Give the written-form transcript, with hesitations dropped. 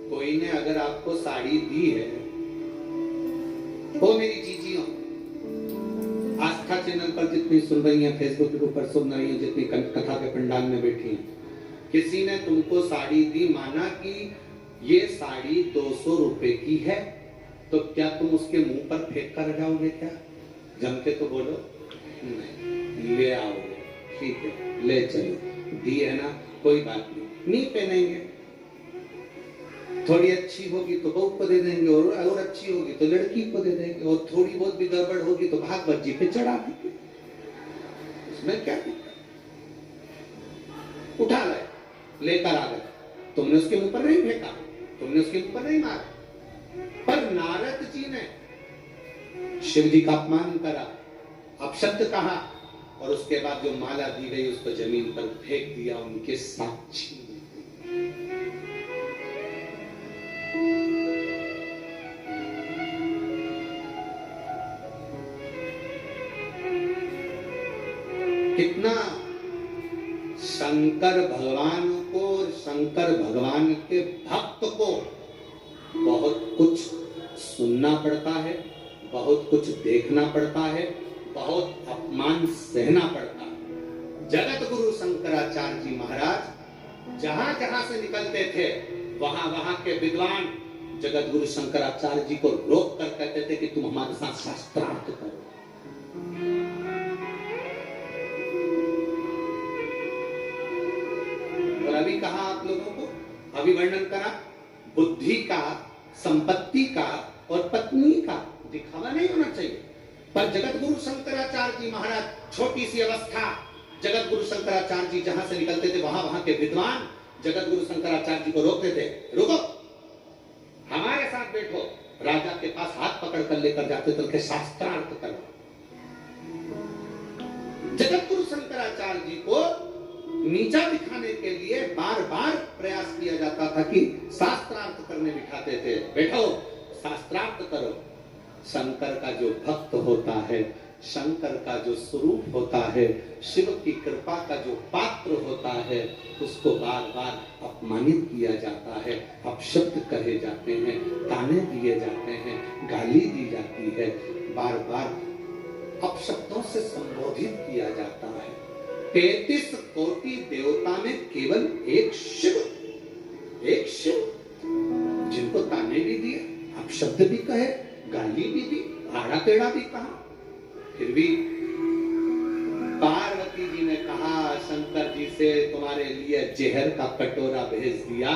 कोई ने अगर आपको साड़ी दी है, वो मेरी चीजियों, आस्था चैनल पर जितनी सुन रही हैं, फेसबुक के ऊपर सुन रही हैं, जितनी कथा के पंडाल में बैठी हैं, किसी ने तुमको साड़ी दी, माना कि ये साड़ी 200 रुपए की है, तो क्या तुम उसके मुंह पर फेंक कर जाओगे? क्या जम के तो बोलो नहीं, ले आओगे, ठीक है ले चलो, दी है ना, कोई बात नहीं पहनेंगे। थोड़ी अच्छी होगी तो बहू को दे देंगे, और अच्छी होगी तो लड़की को दे देंगे, और थोड़ी बहुत भी गड़बड़ होगी तो भाग बज्जी पे चढ़ा देंगे। उसमें क्या उठा लाए, लेकर आ गए, तुमने उसके मुंह पर नहीं फेंका, तुमने उसके मुंह पर नहीं मारा। पर नारद जी ने शिव जी का अपमान करा, अपशब्द कहा, और उसके बाद जो माला दी गई उसको जमीन पर फेंक दिया उनके साक्षी। कितना शंकर भगवान को, शंकर भगवान के भक्त को बहुत कुछ सुनना पड़ता है, बहुत कुछ देखना पड़ता है, बहुत अपमान सहना पड़ता है। जगत गुरु शंकराचार्य जी महाराज जहां जहां से निकलते थे, वहां वहां के विद्वान जगत गुरु शंकराचार्य जी को रोक कर कहते थे कि तुम हमारे साथ शास्त्रार्थ करो। और अभी कहा आप लोगों को, अभी वर्णन करा बुद्धि का, संपत्ति का और पत्नी का दिखावा नहीं होना चाहिए। पर जगत गुरु शंकराचार्य जी महाराज, छोटी सी अवस्था, जगत गुरु शंकराचार्य जी जहां से निकलते थे वहां वहां के विद्वान जगत गुरु शंकराचार्य जी को रोकते थे, रुको हमारे साथ बैठो। राजा के पास हाथ पकड़ कर लेकर जाते थे, शास्त्रार्थ करो। जगत गुरु शंकराचार्य जी को नीचा दिखाने के लिए बार बार प्रयास किया जाता था कि शास्त्रार्थ करने बिठाते थे, बैठो शास्त्रार्थ करो। शंकर का जो भक्त होता है, शंकर का जो स्वरूप होता है, शिव की कृपा का जो पात्र होता है, उसको बार बार अपमानित किया जाता है, अपशब्द कहे जाते हैं, ताने दिए जाते हैं, गाली दी जाती है, बार बार अपशब्दों से संबोधित किया जाता है। 33 कोटि देवता में केवल एक शिव जिनको ताने भी दिए, अपशब्द भी कहे, गाली भी दी, आड़ा टेढ़ा भी कहा, फिर भी पार्वती जी ने कहा शंकर जी से, तुम्हारे लिए जहर का कटोरा भेज दिया,